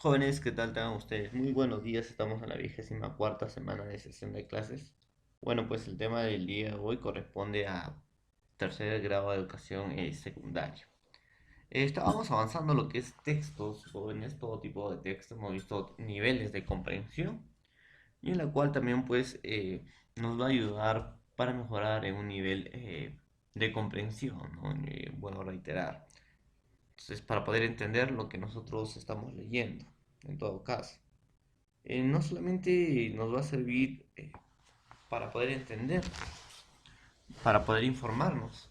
Jóvenes, ¿qué tal tengan ustedes? Muy buenos días, estamos en la 24ª semana de sesión de clases. Bueno, pues el tema del día de hoy corresponde a tercer grado de educación secundaria. Estábamos avanzando lo que es textos, jóvenes, todo tipo de textos, hemos visto niveles de comprensión y en la cual también pues nos va a ayudar para mejorar en un nivel de comprensión, ¿no? Bueno, reiterar. Entonces, para poder entender lo que nosotros estamos leyendo, en todo caso. No solamente nos va a servir para poder entender, para poder informarnos,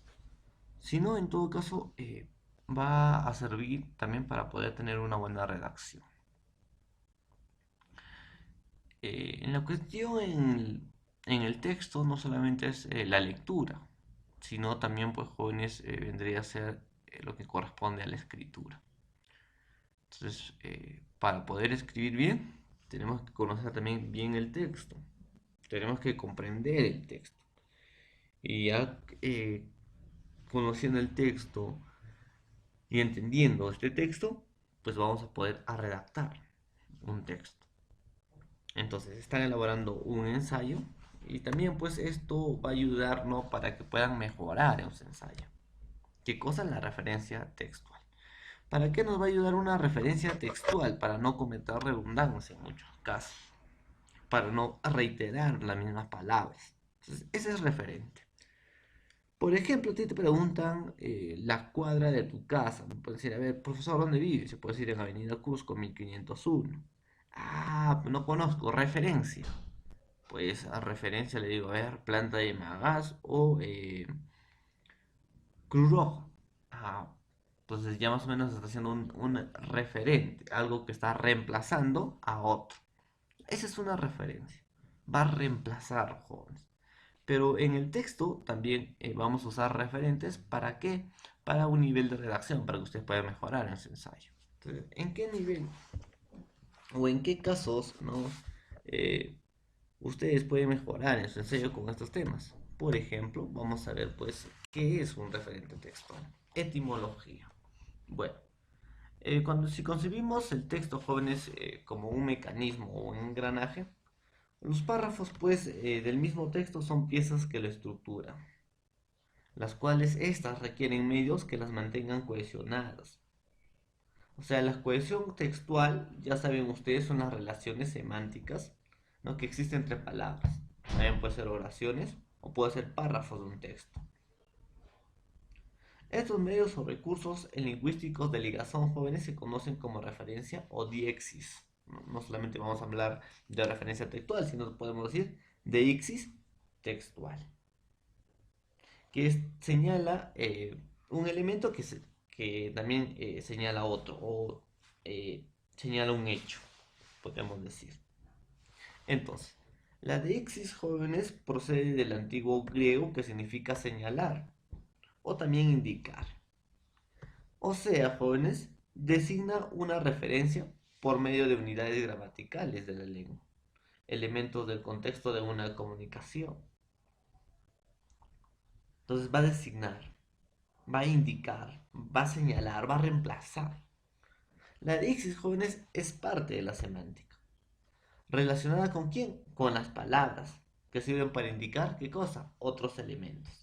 sino en todo caso va a servir también para poder tener una buena redacción. En la cuestión en el texto no solamente es la lectura, sino también pues jóvenes vendría a ser lo que corresponde a la escritura. Entonces, para poder escribir bien, tenemos que conocer también bien el texto. Tenemos que comprender el texto. Y ya conociendo el texto y entendiendo este texto, pues vamos a poder a redactar un texto. Entonces, están elaborando un ensayo y también pues esto va a ayudarnos para que puedan mejorar en su ensayo. ¿Qué cosa es la referencia textual? ¿Para qué nos va a ayudar una referencia textual? Para no cometer redundancia en muchos casos, para no reiterar las mismas palabras. Entonces, ese es referente. Por ejemplo, a ti te preguntan la cuadra de tu casa. Me pueden decir, a ver, profesor, ¿dónde vives? Se puede decir en Avenida Cusco 1501. Ah, no conozco, referencia. Pues a referencia le digo, a ver, planta de Magas o Cruz Roja. Ah, entonces ya más o menos está haciendo un referente, algo que está reemplazando a otro. Esa es una referencia. Va a reemplazar, jóvenes. Pero en el texto también vamos a usar referentes. ¿Para qué? Para un nivel de redacción, para que usted pueda mejorar en su ensayo. Entonces, ¿en qué nivel o en qué casos no eh, ustedes pueden mejorar en su ensayo con estos temas? Por ejemplo, vamos a ver pues qué es un referente textual. Etimología. Bueno, si concebimos el texto, jóvenes, como un mecanismo o un engranaje, los párrafos, pues, del mismo texto son piezas que lo estructuran, las cuales éstas requieren medios que las mantengan cohesionadas. O sea, la cohesión textual, ya saben ustedes, son las relaciones semánticas, ¿no?, que existen entre palabras. También puede ser oraciones o puede ser párrafos de un texto. Estos medios o recursos lingüísticos de ligación, jóvenes, se conocen como referencia o diexis. No solamente vamos a hablar de referencia textual, sino podemos decir deixis textual, que señala un elemento que también señala otro o señala un hecho, podemos decir. Entonces, la deixis, jóvenes, procede del antiguo griego que significa señalar o también indicar. O sea, jóvenes, designa una referencia por medio de unidades gramaticales de la lengua, elementos del contexto de una comunicación. Entonces va a designar, va a indicar, va a señalar, va a reemplazar. La dixis, jóvenes, es parte de la semántica. ¿Relacionada con quién? Con las palabras, que sirven para indicar, ¿qué cosa? Otros elementos.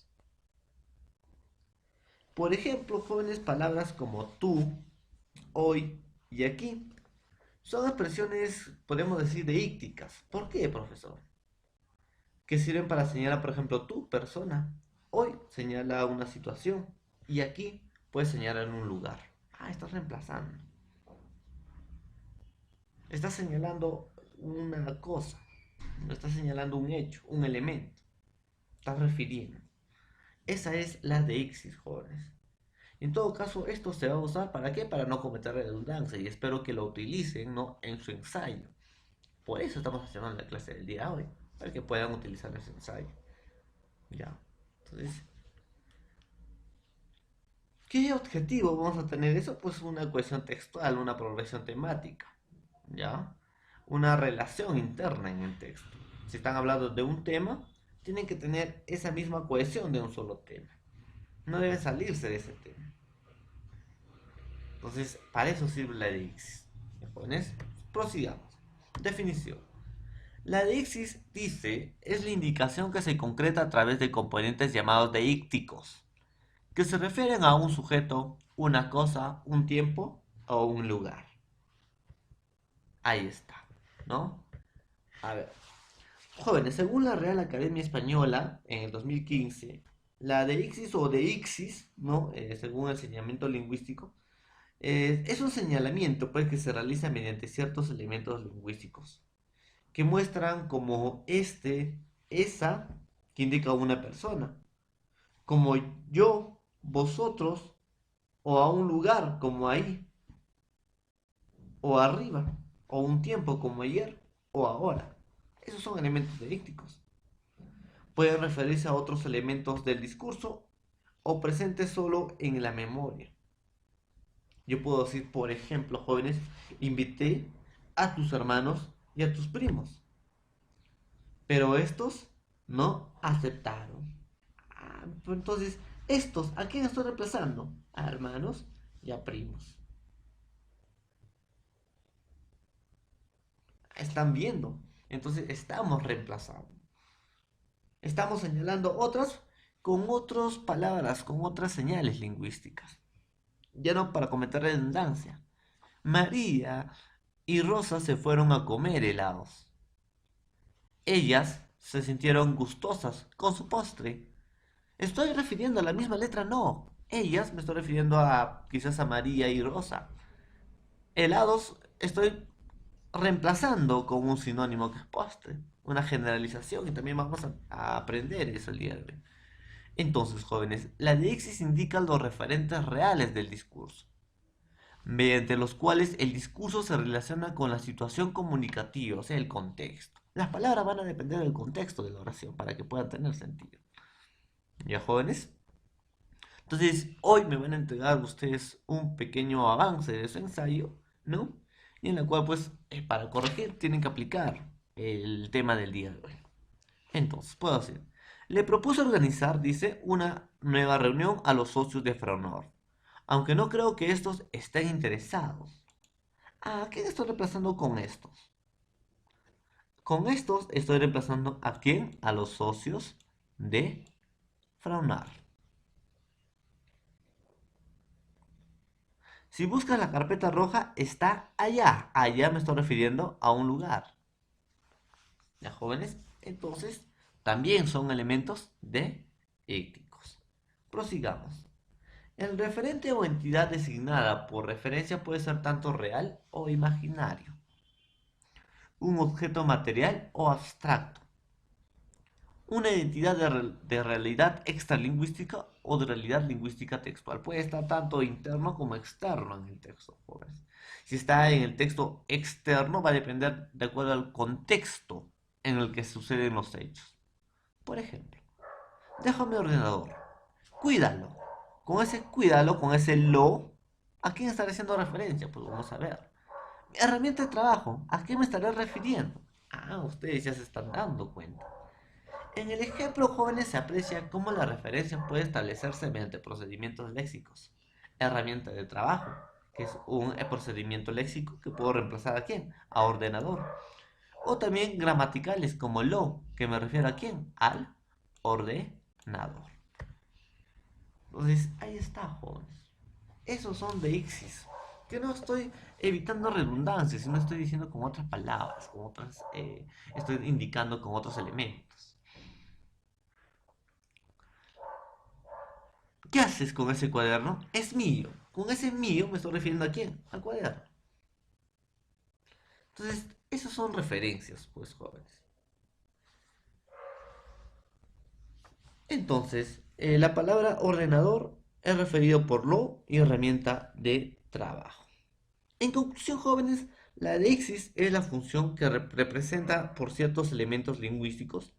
Por ejemplo, jóvenes, palabras como tú, hoy y aquí son expresiones, podemos decir, deícticas. ¿Por qué, profesor? Que sirven para señalar, por ejemplo, tú, persona. Hoy señala una situación y aquí puedes señalar un lugar. Ah, estás reemplazando. Estás señalando una cosa. Estás señalando un hecho, un elemento. Estás refiriendo. Esa es la deixis, jóvenes. En todo caso, esto se va a usar ¿para qué? Para no cometer redundancia y espero que lo utilicen, ¿no?, en su ensayo. Por eso estamos haciendo la clase del día de hoy, para que puedan utilizar ese ensayo. Ya. Entonces, ¿qué objetivo vamos a tener eso? Pues una cohesión textual, una progresión temática. ¿Ya? Una relación interna en el texto. Si están hablando de un tema, tienen que tener esa misma cohesión de un solo tema. No deben salirse de ese tema. Entonces, para eso sirve la elixir. jóvenes. Prosigamos. Definición. La deixis, dice, es la indicación que se concreta a través de componentes llamados deícticos, que se refieren a un sujeto, una cosa, un tiempo o un lugar. Ahí está, ¿no? A ver. Jóvenes, según la Real Academia Española, en el 2015, la deixis o deixis, ¿no? Según el señalamiento lingüístico, es un señalamiento pues, que se realiza mediante ciertos elementos lingüísticos que muestran como esa, que indica a una persona, como yo, vosotros, o a un lugar como ahí, o arriba, o un tiempo como ayer, o ahora. Esos son elementos deícticos. Pueden referirse a otros elementos del discurso o presentes solo en la memoria. Yo puedo decir, por ejemplo, jóvenes, invité a tus hermanos y a tus primos, pero estos no aceptaron. Entonces, estos, ¿a quién estoy reemplazando? A hermanos y a primos. Están viendo. Entonces, estamos reemplazando. Estamos señalando otras con otras palabras, con otras señales lingüísticas. Ya no para cometer redundancia. María y Rosa se fueron a comer helados. Ellas se sintieron gustosas con su postre. ¿Estoy refiriendo a la misma letra? No. Ellas me estoy refiriendo a quizás a María y Rosa. Helados estoy reemplazando con un sinónimo que es postre. Una generalización y también vamos a aprender eso el día de hoy. Entonces, jóvenes, la deixis indica los referentes reales del discurso, mediante los cuales el discurso se relaciona con la situación comunicativa, o sea, el contexto. Las palabras van a depender del contexto de la oración para que puedan tener sentido. ¿Ya, jóvenes? Entonces, hoy me van a entregar ustedes un pequeño avance de su ensayo, ¿no? Y en la cual, pues, para corregir, tienen que aplicar el tema del día de hoy. Entonces, puedo decir, le propuse organizar, dice, una nueva reunión a los socios de Fraunor, aunque no creo que estos estén interesados. ¿A quién estoy reemplazando con estos? Con estos estoy reemplazando ¿a quién? A los socios de Fraunar. Si buscas la carpeta roja, está allá. Allá me estoy refiriendo a un lugar. ¿Ya, jóvenes? Entonces, también son elementos deícticos. Prosigamos. El referente o entidad designada por referencia puede ser tanto real o imaginario, un objeto material o abstracto, una identidad de realidad extralingüística o de realidad lingüística textual. Puede estar tanto interno como externo en el texto, jóvenes. Si está en el texto externo, va a depender de acuerdo al contexto en el que suceden los hechos. Por ejemplo, dejo mi ordenador, cuídalo. Con ese cuídalo, con ese lo, ¿a quién estaré haciendo referencia? Pues vamos a ver. Mi herramienta de trabajo, ¿a qué me estaré refiriendo? Ustedes ya se están dando cuenta. En el ejemplo, jóvenes, se aprecia cómo la referencia puede establecerse mediante procedimientos léxicos. Herramienta de trabajo, que es un procedimiento léxico que puedo reemplazar a quién? A ordenador. O también gramaticales como lo, que me refiero a quién? Al ordenador. Entonces, ahí está, jóvenes. Esos son deixis. Que no estoy evitando redundancias, sino estoy diciendo con otras palabras, con otras, estoy indicando con otros elementos. ¿Qué haces con ese cuaderno? Es mío. Con ese mío me estoy refiriendo a quién? Al cuaderno. Entonces, esas son referencias, pues, jóvenes. Entonces, la palabra ordenador es referido por lo y herramienta de trabajo. En conclusión, jóvenes, la deixis es la función que representa por ciertos elementos lingüísticos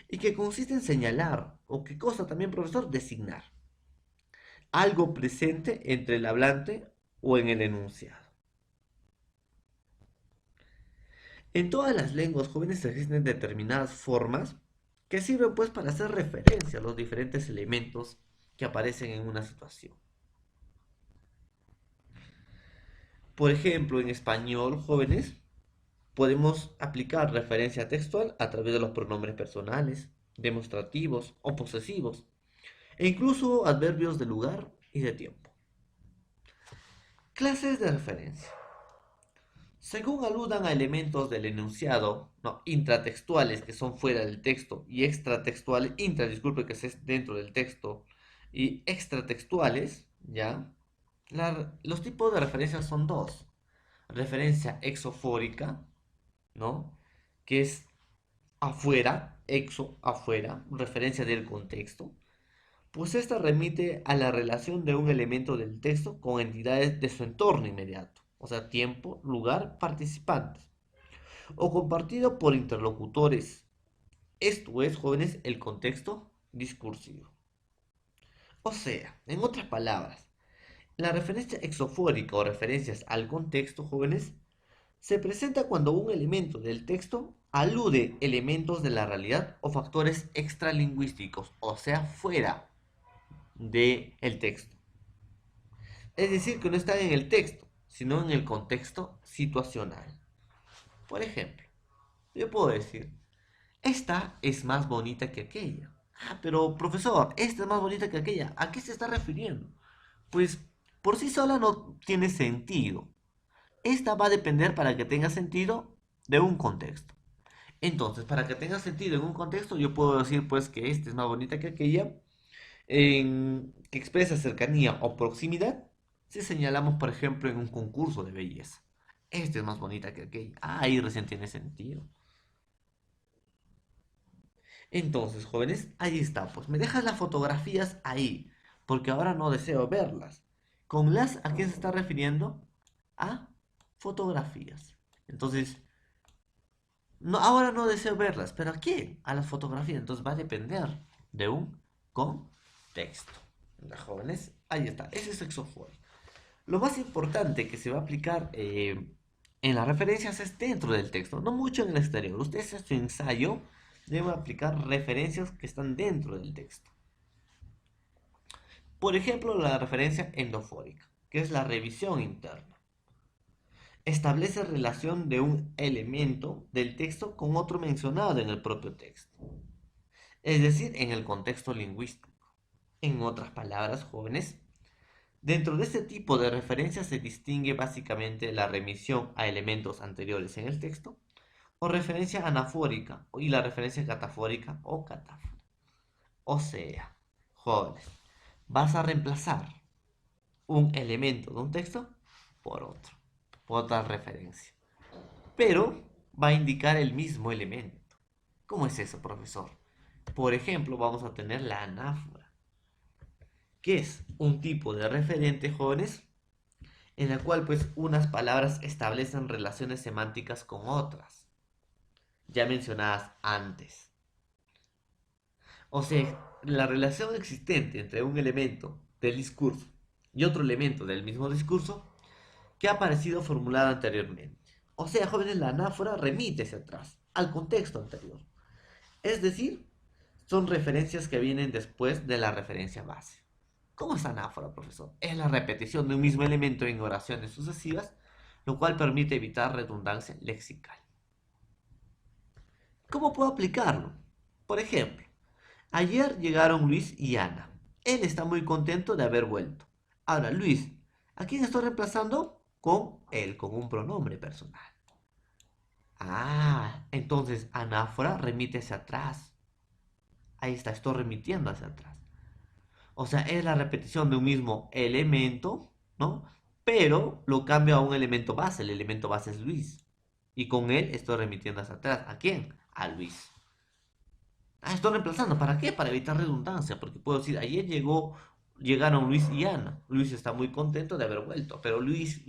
y que consiste en señalar, o qué cosa también, profesor, designar algo presente entre el hablante o en el enunciado. En todas las lenguas jóvenes existen determinadas formas que sirven pues para hacer referencia a los diferentes elementos que aparecen en una situación. Por ejemplo, en español, jóvenes, podemos aplicar referencia textual a través de los pronombres personales, demostrativos o posesivos, e incluso adverbios de lugar y de tiempo. Clases de referencia. Según aludan a elementos del enunciado, no, intratextuales que son fuera del texto y extratextuales, disculpe, que es dentro del texto y extratextuales, ¿ya? Los tipos de referencias son dos. Referencia exofórica, ¿no? Que es afuera, exo, afuera, referencia del contexto. Pues esta remite a la relación de un elemento del texto con entidades de su entorno inmediato, o sea, tiempo, lugar, participantes, o compartido por interlocutores. Esto es, jóvenes, el contexto discursivo. O sea, en otras palabras, la referencia exofórica o referencias al contexto, jóvenes, se presenta cuando un elemento del texto alude elementos de la realidad o factores extralingüísticos, o sea, fuera del texto. Es decir, que no está en el texto, sino en el contexto situacional. Por ejemplo, yo puedo decir, esta es más bonita que aquella. Ah, pero profesor, esta es más bonita que aquella. ¿A qué se está refiriendo? Pues por sí sola no tiene sentido. Esta va a depender para que tenga sentido de un contexto. Entonces, para que tenga sentido en un contexto, yo puedo decir pues que esta es más bonita que aquella, que expresa cercanía o proximidad, si señalamos, por ejemplo, en un concurso de belleza. Esta es más bonita que aquella. Ah, ahí recién tiene sentido. Entonces, jóvenes, ahí está. Pues me dejas las fotografías ahí, porque ahora no deseo verlas. ¿Con las a quién se está refiriendo? A fotografías. Entonces, no, ahora no deseo verlas, pero ¿a quién? A las fotografías. Entonces va a depender de un contexto. Las jóvenes, ahí está. Ese es sexofonia. Lo más importante que se va a aplicar en las referencias es dentro del texto, no mucho en el exterior. Usted hace su ensayo, debe aplicar referencias que están dentro del texto. Por ejemplo, la referencia endofórica, que es la revisión interna. Establece relación de un elemento del texto con otro mencionado en el propio texto, es decir, en el contexto lingüístico. En otras palabras, jóvenes, dentro de este tipo de referencias se distingue básicamente la remisión a elementos anteriores en el texto, o referencia anafórica, y la referencia catafórica o catáfora. O sea, jóvenes, vas a reemplazar un elemento de un texto por otra referencia. Pero va a indicar el mismo elemento. ¿Cómo es eso, profesor? Por ejemplo, vamos a tener la anáfora, que es un tipo de referente, jóvenes, en la cual pues unas palabras establecen relaciones semánticas con otras, ya mencionadas antes. O sea, la relación existente entre un elemento del discurso y otro elemento del mismo discurso que ha aparecido formulado anteriormente. O sea, jóvenes, la anáfora remite hacia atrás, al contexto anterior. Es decir, son referencias que vienen después de la referencia base. ¿Cómo es anáfora, profesor? Es la repetición de un mismo elemento en oraciones sucesivas, lo cual permite evitar redundancia lexical. ¿Cómo puedo aplicarlo? Por ejemplo, ayer llegaron Luis y Ana. Él está muy contento de haber vuelto. Ahora, Luis, ¿a quién estoy reemplazando? Con él, con un pronombre personal. Ah, entonces anáfora remite hacia atrás. Ahí está, estoy remitiendo hacia atrás. O sea, es la repetición de un mismo elemento, ¿no? Pero lo cambio a un elemento base. El elemento base es Luis. Y con él estoy remitiendo hacia atrás. ¿A quién? A Luis. Ah, estoy reemplazando. ¿Para qué? Para evitar redundancia. Porque puedo decir, llegaron Luis y Ana. Luis está muy contento de haber vuelto. Pero Luis,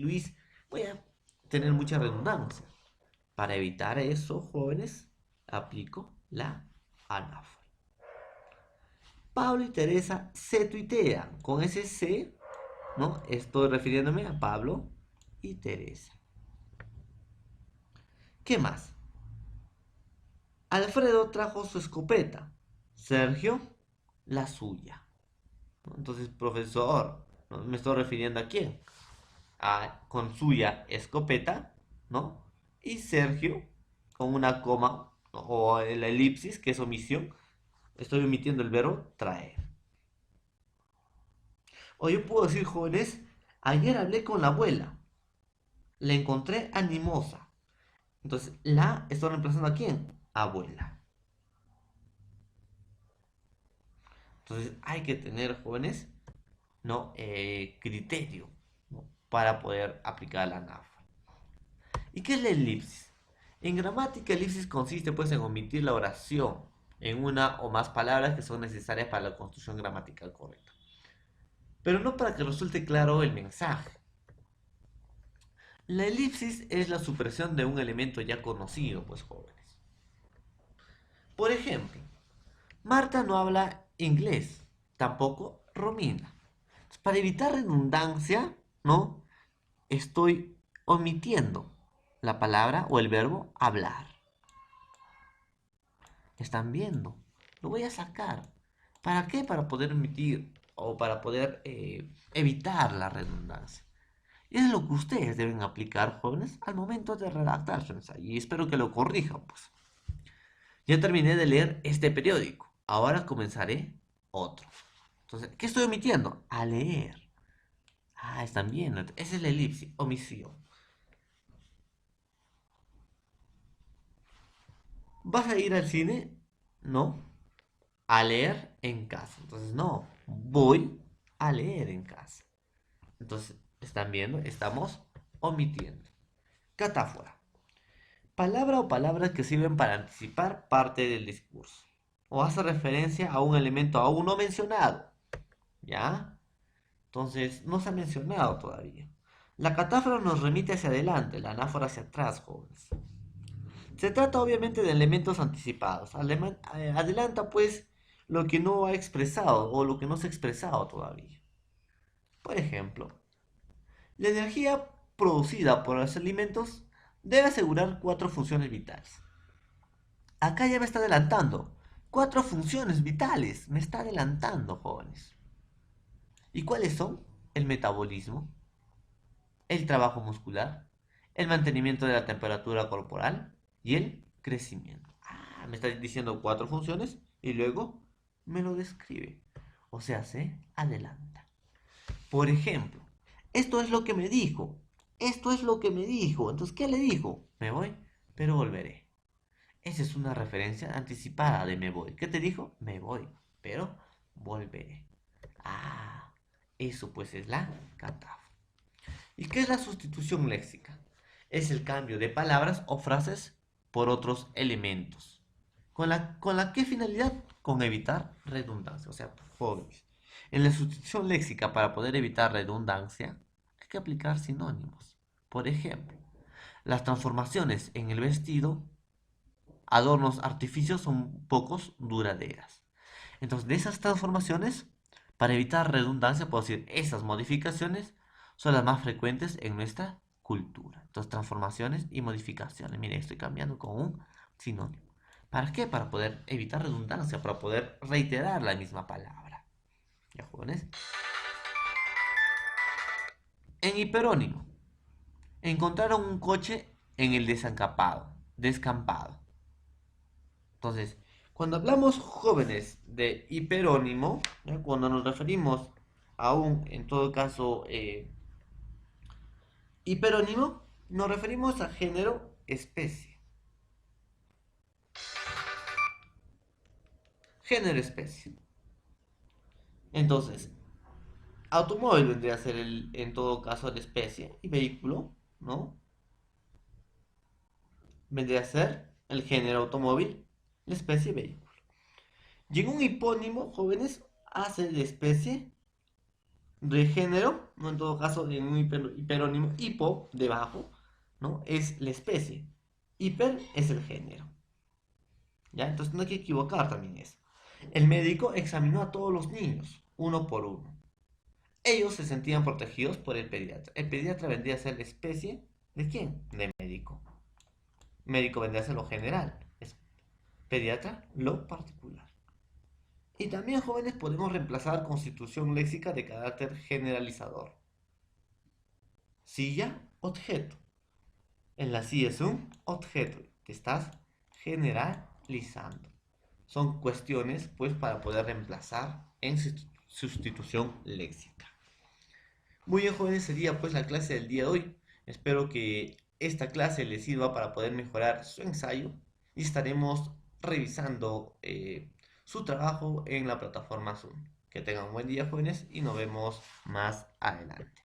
voy a tener mucha redundancia. Para evitar eso, jóvenes, aplico la anáfora. Pablo y Teresa se tuitean. Con ese se, ¿no? Estoy refiriéndome a Pablo y Teresa. ¿Qué más? Alfredo trajo su escopeta. Sergio, la suya. ¿No? Entonces, profesor, ¿no? ¿Me estoy refiriendo a quién? con suya escopeta, ¿no? Y Sergio con una coma o la elipsis, que es omisión. Estoy omitiendo el verbo traer. O yo puedo decir, jóvenes, ayer hablé con la abuela. La encontré animosa. Entonces, la estoy reemplazando a quién? Abuela. Entonces, hay que tener, jóvenes, ¿no? Criterio, ¿no? Para poder aplicar la NAFA. ¿Y qué es la elipsis? En gramática, elipsis consiste pues en omitir la oración en una o más palabras que son necesarias para la construcción gramatical correcta. Pero no para que resulte claro el mensaje. La elipsis es la supresión de un elemento ya conocido, pues jóvenes. Por ejemplo, Marta no habla inglés, tampoco Romina. Para evitar redundancia, ¿no? Estoy omitiendo la palabra o el verbo hablar. ¿Están viendo? Lo voy a sacar. ¿Para qué? Para poder omitir o para poder evitar la redundancia. Y es lo que ustedes deben aplicar, jóvenes, al momento de redactar su ensayo. Y espero que lo corrijan, pues. Ya terminé de leer este periódico. Ahora comenzaré otro. Entonces, ¿qué estoy omitiendo? A leer. Ah, están viendo. Esa es la elipsis, omisión. ¿Vas a ir al cine? No. A leer en casa. Entonces, no. Voy a leer en casa. Entonces, ¿están viendo? Estamos omitiendo. Catáfora. Palabra o palabras que sirven para anticipar parte del discurso. O hace referencia a un elemento aún no mencionado. ¿Ya? Entonces, no se ha mencionado todavía. La catáfora nos remite hacia adelante, la anáfora hacia atrás, jóvenes. Se trata obviamente de elementos anticipados. Adelanta pues lo que no ha expresado o lo que no se ha expresado todavía. Por ejemplo, la energía producida por los alimentos debe asegurar cuatro funciones vitales. Acá ya me está adelantando. Cuatro funciones vitales. Me está adelantando, jóvenes. ¿Y cuáles son? El metabolismo, el trabajo muscular, el mantenimiento de la temperatura corporal y el crecimiento. Ah, me está diciendo cuatro funciones y luego me lo describe. O sea, se adelanta. Por ejemplo, esto es lo que me dijo. Esto es lo que me dijo. Entonces, ¿qué le dijo? Me voy, pero volveré. Esa es una referencia anticipada de me voy. ¿Qué te dijo? Me voy, pero volveré. Ah, eso pues es la catáfora. ¿Y qué es la sustitución léxica? Es el cambio de palabras o frases por otros elementos. ¿Con la qué finalidad? Con evitar redundancia. O sea, jóvenes. En la sustitución léxica, para poder evitar redundancia, hay que aplicar sinónimos. Por ejemplo, las transformaciones en el vestido, adornos, artificios son pocos duraderas. Entonces, de esas transformaciones, para evitar redundancia, puedo decir, esas modificaciones son las más frecuentes en nuestra cultura. Entonces, transformaciones y modificaciones. Mire, estoy cambiando con un sinónimo. ¿Para qué? Para poder evitar redundancia, para poder reiterar la misma palabra. ¿Ya, jóvenes? En hiperónimo, encontraron un coche en el descampado. Entonces, cuando hablamos, jóvenes, de hiperónimo, ¿ya? Cuando nos referimos a un, en todo caso, hiperónimo, nos referimos a género, especie. Género, especie. Entonces, automóvil vendría a ser en todo caso la especie y vehículo, ¿no? Vendría a ser el género automóvil, la especie vehículo. Y en un hipónimo, jóvenes, hace de especie de género, ¿no? En todo caso, en un hiperónimo, hipo, debajo, ¿no? Es la especie. Hiper es el género. ¿Ya? Entonces no hay que equivocar también eso. El médico examinó a todos los niños, uno por uno. Ellos se sentían protegidos por el pediatra. El pediatra vendría a ser la especie ¿de quién? De médico. Médico vendría a ser lo general. Es pediatra lo particular. Y también, jóvenes, podemos reemplazar constitución léxica de carácter generalizador. Silla, objeto. En la silla es un objeto que estás generalizando. Son cuestiones pues para poder reemplazar en sustitución léxica. Muy bien, jóvenes, sería pues la clase del día de hoy. Espero que esta clase les sirva para poder mejorar su ensayo y estaremos revisando su trabajo en la plataforma Zoom. Que tengan un buen día, jóvenes, y nos vemos más adelante.